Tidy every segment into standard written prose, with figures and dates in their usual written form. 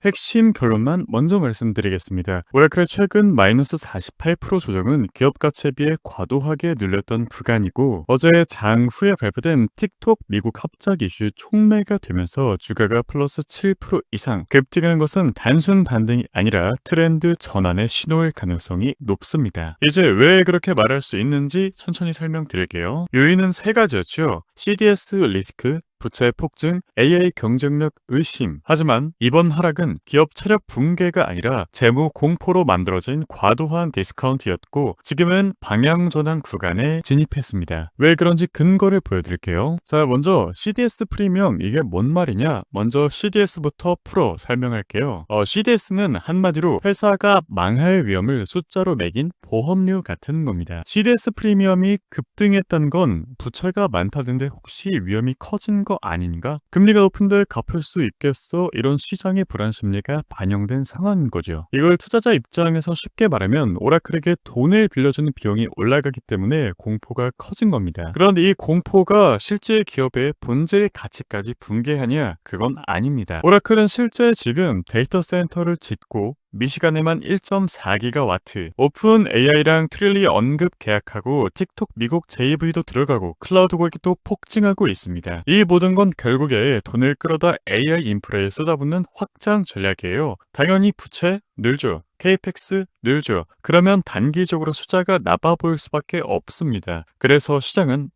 핵심 결론만 먼저 말씀드리겠습니다. 오라클의 최근 마이너스 48% 조정은 기업 가치에 비해 과도하게 눌렸던 구간이고, 어제 장후에 발표된 틱톡 미국 합작 이슈 촉매가 되면서 주가가 플러스 7% 이상 급등하는 것은 단순 반등이 아니라 트렌드 전환의 신호일 가능성이 높습니다. 이제 왜 그렇게 말할 수 있는지 천천히 설명드릴게요. 요인은 세 가지였죠. CDS 리스크, 부채 폭증, AI 경쟁력 의심. 하지만 이번 하락은 기업 체력 붕괴가 아니라 재무 공포로 만들어진 과도한 디스카운트였고, 지금은 방향 전환 구간에 진입했습니다. 왜 그런지 근거를 보여드릴게요. 자, 먼저 CDS 프리미엄, 이게 뭔 말이냐? 먼저 CDS부터 풀어 설명할게요. CDS는 한마디로 회사가 망할 위험을 숫자로 매긴 보험료 같은 겁니다. CDS 프리미엄이 급등했던 건 부채가 많다던데 혹시 위험이 커진 거 아닌가? 금리가 높은데 갚을 수 있겠어? 이런 시장의 불안 심리가 반영된 상황인 거죠. 이걸 투자자 입장에서 쉽게 말하면 오라클에게 돈을 빌려주는 비용이 올라가기 때문에 공포가 커진 겁니다. 그런데 이 공포가 실제 기업의 본질 가치까지 붕괴하냐? 그건 아닙니다. 오라클은 실제 지금 데이터 센터를 짓고 미시간에만 1.4기가와트, 오픈 AI랑 트릴리 언급 계약하고 틱톡 미국 JV도 들어가고 클라우드 고객도 폭증하고 있습니다. 이 모든 건 결국에 돈을 끌어다 AI 인프라에 쏟아붓는 확장 전략이에요. 당연히 부채 늘죠. KPX 늘죠. 그러면 단기적으로 숫자가 나빠 보일 수밖에 없습니다. 그래서 시장은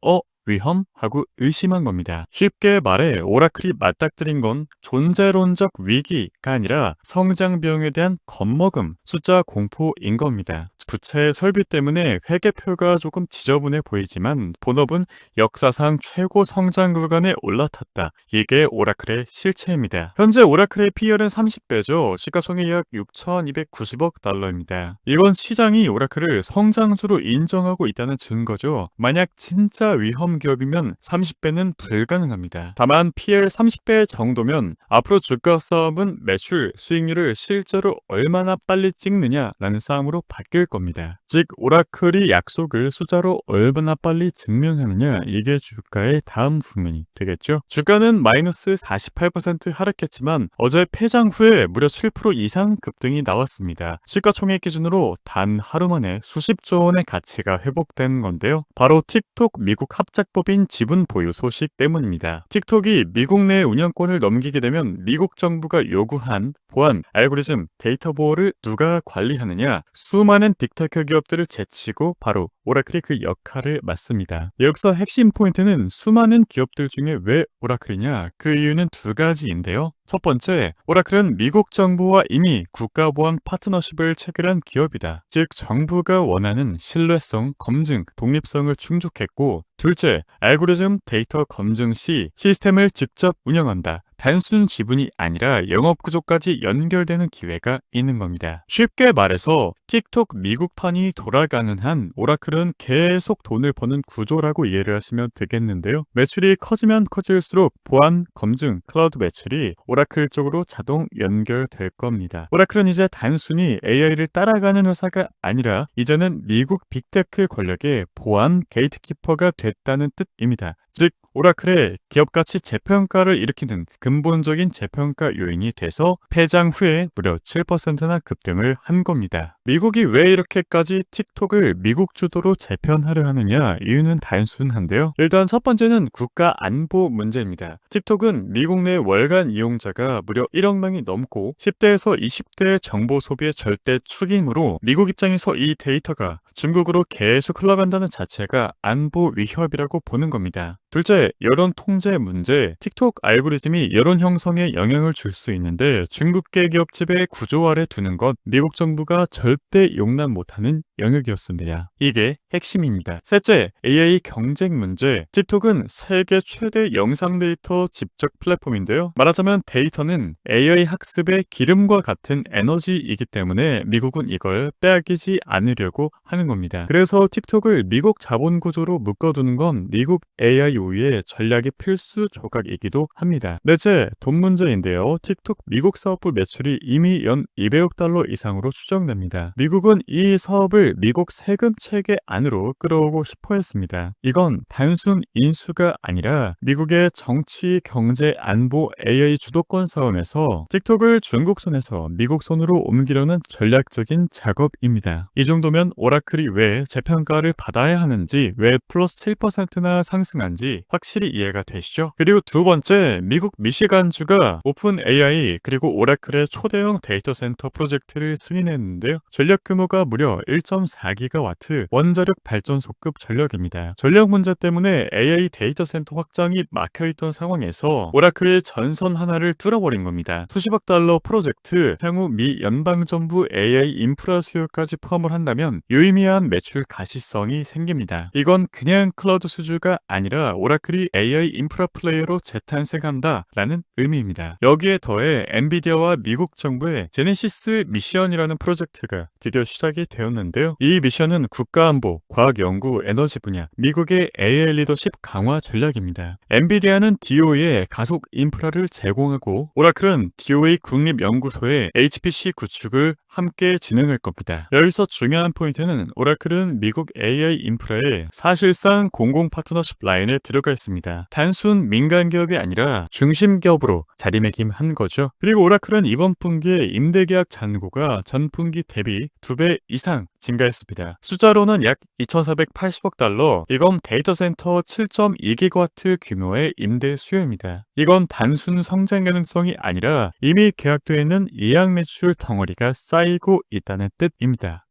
위험하고 의심한 겁니다. 쉽게 말해 오라클이 맞닥뜨린 건 존재론적 위기가 아니라 성장 비용에 대한 겁먹음, 숫자 공포인 겁니다. 부채 설비 때문에 회계표가 조금 지저분해 보이지만 본업은 역사상 최고 성장 구간에 올라탔다. 이게 오라클의 실체입니다. 현재 오라클의 PER은 30배죠. 시가총액 약 6,290억 달러입니다. 이번 시장이 오라클을 성장주로 인정하고 있다는 증거죠. 만약 진짜 위험 기업이면 30배는 불가능합니다. 다만 PL 30배 정도면 앞으로 주가 싸움은 매출, 수익률을 실제로 얼마나 빨리 찍느냐라는 싸움으로 바뀔 겁니다. 즉 오라클이 약속을 숫자로 얼마나 빨리 증명하느냐, 이게 주가의 다음 국면이 되겠죠. 주가는 마이너스 48% 하락했지만 어제 폐장 후에 무려 7% 이상 급등이 나왔습니다. 시가총액 기준으로 단 하루 만에 수십조 원의 가치가 회복된 건데요. 바로 틱톡 미국 합작법인 지분 보유 소식 때문입니다. 틱톡이 미국 내 운영권을 넘기게 되면 미국 정부가 요구한 보안, 알고리즘, 데이터 보호를 누가 관리하느냐? 수많은 빅테크 기업들을 제치고 바로 오라클이 그 역할을 맡습니다. 여기서 핵심 포인트는 수많은 기업들 중에 왜 오라클이냐? 그 이유는 두 가지인데요. 첫 번째, 오라클은 미국 정부와 이미 국가보안 파트너십을 체결한 기업이다. 즉 정부가 원하는 신뢰성, 검증, 독립성을 충족했고, 둘째, 알고리즘 데이터 검증 시 시스템을 직접 운영한다. 단순 지분이 아니라 영업 구조까지 연결되는 기회가 있는 겁니다. 쉽게 말해서 틱톡 미국판이 돌아가는 한 오라클은 계속 돈을 버는 구조라고 이해를 하시면 되겠는데요. 매출이 커지면 커질수록 보안, 검증, 클라우드 매출이 오라클 쪽으로 자동 연결될 겁니다. 오라클은 이제 단순히 AI를 따라가는 회사가 아니라 이제는 미국 빅테크 권력의 보안 게이트키퍼가 됐다는 뜻입니다. 즉 오라클의 기업가치 재평가를 일으키는 근본적인 재평가 요인이 돼서 폐장 후에 무려 7%나 급등을 한 겁니다. 미국이 왜 이렇게까지 틱톡을 미국 주도로 재편하려 하느냐? 이유는 단순한데요. 일단 첫 번째는 국가 안보 문제입니다. 틱톡은 미국 내 월간 이용자가 무려 1억 명이 넘고 10대에서 20대 정보 소비의 절대 축이므로 미국 입장에서 이 데이터가 중국으로 계속 흘러간다는 자체가 안보 위협이라고 보는 겁니다. 둘째, 여론 통제 문제. 틱톡 알고리즘이 여론 형성에 영향을 줄 수 있는데 중국계 기업집의 구조 아래 두는 것 미국 정부가 절대 용납 못하는 영역이었습니다. 이게 핵심입니다. 셋째, AI 경쟁 문제. 틱톡은 세계 최대 영상 데이터 집적 플랫폼인데요. 말하자면 데이터는 AI 학습의 기름과 같은 에너지이기 때문에 미국은 이걸 빼앗기지 않으려고 하는 겁니다. 그래서 틱톡을 미국 자본 구조로 묶어두는 건 미국 AI 요위의 전략이 필수 조각이기도 합니다. 넷째, 돈 문제인데요. 틱톡 미국 사업부 매출이 이미 연 200억 달러 이상으로 추정됩니다. 미국은 이 사업을 미국 세금 체계 안으로 끌어오고 싶어 했습니다. 이건 단순 인수가 아니라 미국의 정치, 경제, 안보, AI 주도권 싸움에서 틱톡을 중국 손에서 미국 손으로 옮기려는 전략적인 작업입니다. 이 정도면 오라클이 왜 재평가를 받아야 하는지, 왜 플러스 7%나 상승한지 확실히 이해가 되시죠? 그리고 두 번째, 미국 미시간주가 오픈 AI 그리고 오라클의 초대형 데이터 센터 프로젝트를 승인했는데요. 전력 규모가 무려 1.4기가와트 원자력 발전소급 전력입니다. 전력 문제 때문에 AI 데이터 센터 확장이 막혀있던 상황에서 오라클이 전선 하나를 뚫어버린 겁니다. 수십억 달러 프로젝트, 향후 미 연방정부 AI 인프라 수요까지 포함을 한다면 유의미한 매출 가시성이 생깁니다. 이건 그냥 클라우드 수주가 아니라 오라클이 AI 인프라 플레이어로 재탄생한다 라는 의미입니다. 여기에 더해 엔비디아와 미국 정부의 제네시스 미션이라는 프로젝트가 드디어 시작이 되었는데요. 이 미션은 국가안보, 과학연구, 에너지 분야, 미국의 AI 리더십 강화 전략입니다. 엔비디아는 DOE에 가속 인프라를 제공하고 오라클은 DOE 국립연구소의 HPC 구축을 함께 진행할 겁니다. 여기서 중요한 포인트는 오라클은 미국 AI 인프라에 사실상 공공 파트너십 라인에 들어가 있습니다. 단순 민간 기업이 아니라 중심 기업으로 자리매김한 거죠. 그리고 오라클은 이번 분기에 임대계약 잔고가 전분기 대비 2배 이상 증가했습니다. 숫자로는 약 2,480억 달러, 이건 데이터 센터 7.2기가와트 규모의 임대 수요입니다. 이건 단순 성장 가능성이 아니라 이미 계약되어 있는 예약 매출 덩어리가 쌓이고 있다는 뜻입니다.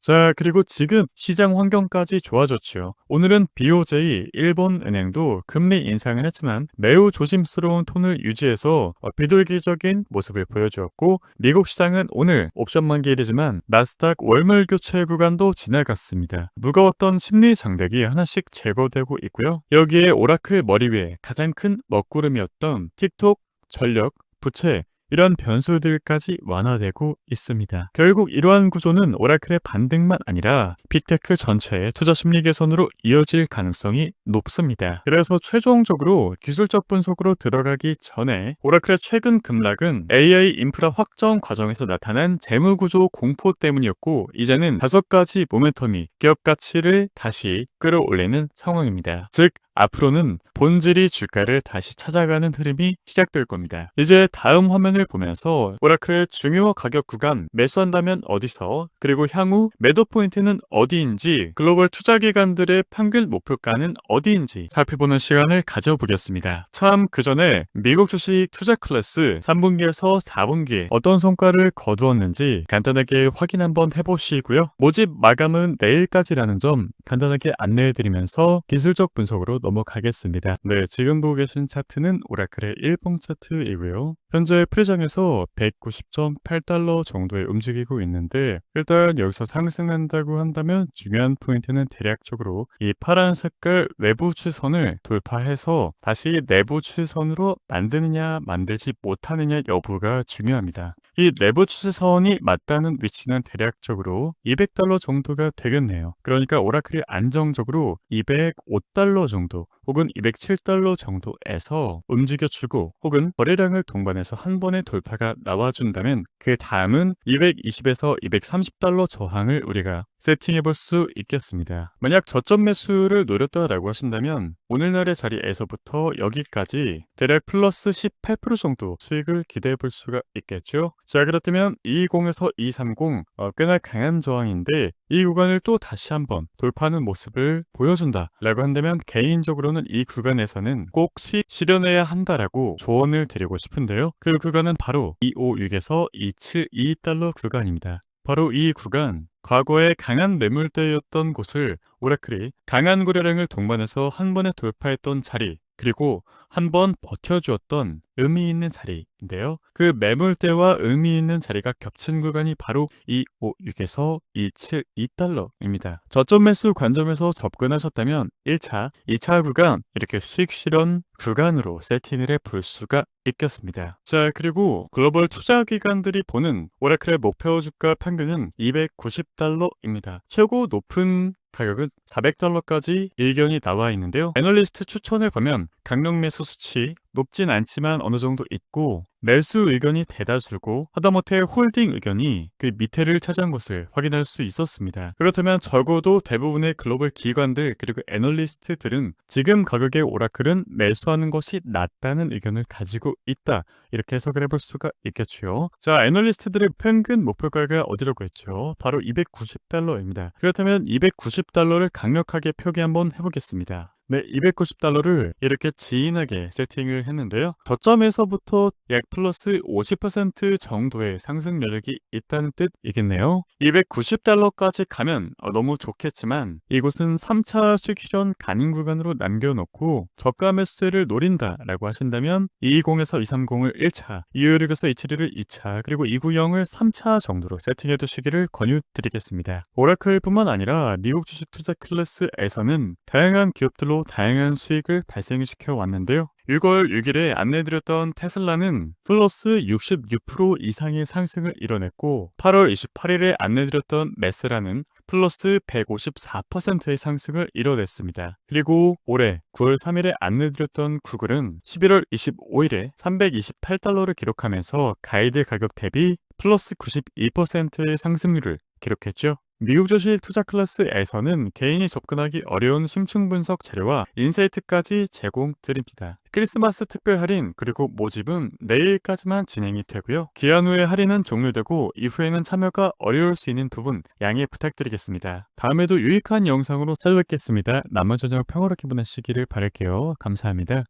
자, 그리고 지금 시장 환경까지 좋아졌죠. 오늘은 BOJ, 일본은행도 금리 인상을 했지만 매우 조심스러운 톤을 유지해서 비둘기적인 모습을 보여주었고, 미국 시장은 오늘 옵션 만기일이지만 나스닥 월물 교체 구간도 지나갔습니다. 무거웠던 심리 장벽이 하나씩 제거되고 있고요. 여기에 오라클 머리 위에 가장 큰 먹구름이었던 틱톡, 전력, 부채, 이런 변수들까지 완화되고 있습니다. 결국 이러한 구조는 오라클의 반등만 아니라 빅테크 전체의 투자 심리 개선으로 이어질 가능성이 높습니다. 그래서 최종적으로 기술적 분석으로 들어가기 전에 오라클의 최근 급락은 AI 인프라 확정 과정에서 나타난 재무구조 공포 때문이었고, 이제는 5가지 모멘텀이 기업 가치를 다시 끌어올리는 상황입니다. 즉 앞으로는 본질이 주가를 다시 찾아가는 흐름이 시작될 겁니다. 이제 다음 화면을 보면서 오라클의 중요 가격 구간, 매수한다면 어디서, 그리고 향후 매도 포인트는 어디인지, 글로벌 투자기관들의 평균 목표가는 어디인지 살펴보는 시간을 가져보겠습니다. 참, 그 전에 미국 주식 투자 클래스 3분기에서 4분기 어떤 성과를 거두었는지 간단하게 확인 한번 해보시고요. 모집 마감은 내일까지라는 점 간단하게 안내해드리면서 기술적 분석으로 넘어가겠습니다. 네, 지금 보고 계신 차트는 오라클의 일봉 차트이고요. 현재 프리장에서 190.8달러 정도에 움직이고 있는데, 일단 여기서 상승한다고 한다면 중요한 포인트는 대략적으로 이 파란 색깔 외부 추선을 돌파해서 다시 내부 추선으로 만드느냐 만들지 못하느냐 여부가 중요합니다. 이 내부 추세선이 맞다는 위치는 대략적으로 200달러 정도가 되겠네요. 그러니까 오라클이 안정적으로 205달러 정도 혹은 207달러 정도에서 움직여주고, 혹은 거래량을 동반해서 한 번의 돌파가 나와준다면 그 다음은 220에서 230달러 저항을 우리가 세팅해볼 수 있겠습니다. 만약 저점 매수를 노렸다라고 하신다면 오늘날의 자리에서부터 여기까지 대략 플러스 18% 정도 수익을 기대해볼 수가 있겠죠. 자, 그렇다면 220에서 230 꽤나 강한 저항인데 이 구간을 또 다시 한번 돌파하는 모습을 보여준다 라고 한다면 개인적으로는 이 구간에서는 꼭 수익 실현해야 한다라고 조언을 드리고 싶은데요. 그 구간은 바로 256에서 272달러 구간입니다. 바로 이 구간, 과거에 강한 매물대였던 곳을 오라클이 강한 거래량을 동반해서 한 번에 돌파했던 자리, 그리고 한 번 버텨주었던 의미 있는 자리인데요. 그 매물대와 의미 있는 자리가 겹친 구간이 바로 256에서 272달러입니다. 저점 매수 관점에서 접근하셨다면 1차, 2차 구간 이렇게 수익 실현 구간으로 세팅을 해볼 수가 있겠습니다. 자, 그리고 글로벌 투자기관들이 보는 오라클의 목표 주가 평균은 290달러입니다. 최고 높은 가격은 $400까지 일견이 나와 있는데요. 애널리스트 추천을 보면 강력 매수 수치 높진 않지만 어느 정도 있고 매수 의견이 대다수고 하다못해 홀딩 의견이 그 밑에를 차지한 것을 확인할 수 있었습니다. 그렇다면 적어도 대부분의 글로벌 기관들 그리고 애널리스트들은 지금 가격의 오라클은 매수하는 것이 낫다는 의견을 가지고 있다, 이렇게 해석을 해볼 수가 있겠죠. 자, 애널리스트들의 평균 목표가가 어디라고 했죠? 바로 $290입니다. 그렇다면 $290를 강력하게 표기 한번 해보겠습니다. 네, $290를 이렇게 지인하게 세팅을 했는데요. 저점에서부터 약 플러스 50% 정도의 상승 여력이 있다는 뜻이겠네요. $290까지 가면 너무 좋겠지만 이곳은 3차 수익 실현 가능 구간으로 남겨놓고 저가 매수세를 노린다라고 하신다면 220에서 230을 1차, 216에서 271을 2차, 그리고 290을 3차 정도로 세팅해 두시기를 권유드리겠습니다. 오라클뿐만 아니라 미국 주식 투자 클래스에서는 다양한 기업들로 다양한 수익을 발생시켜 왔는데요. 6월 6일에 안내드렸던 테슬라는 플러스 66% 이상의 상승을 이뤄냈고 8월 28일에 안내드렸던 메스라는 플러스 154%의 상승을 이뤄냈습니다. 그리고 올해 9월 3일에 안내드렸던 구글은 11월 25일에 $328를 기록하면서 가이드 가격 대비 플러스 92%의 상승률을 기록했죠. 미국 주식 투자 클래스에서는 개인이 접근하기 어려운 심층 분석 자료와 인사이트까지 제공드립니다. 크리스마스 특별 할인 그리고 모집은 내일까지만 진행이 되고요. 기한 후에 할인은 종료되고 이후에는 참여가 어려울 수 있는 부분 양해 부탁드리겠습니다. 다음에도 유익한 영상으로 찾아뵙겠습니다. 남은 저녁 평화롭게 보내시기를 바랄게요. 감사합니다.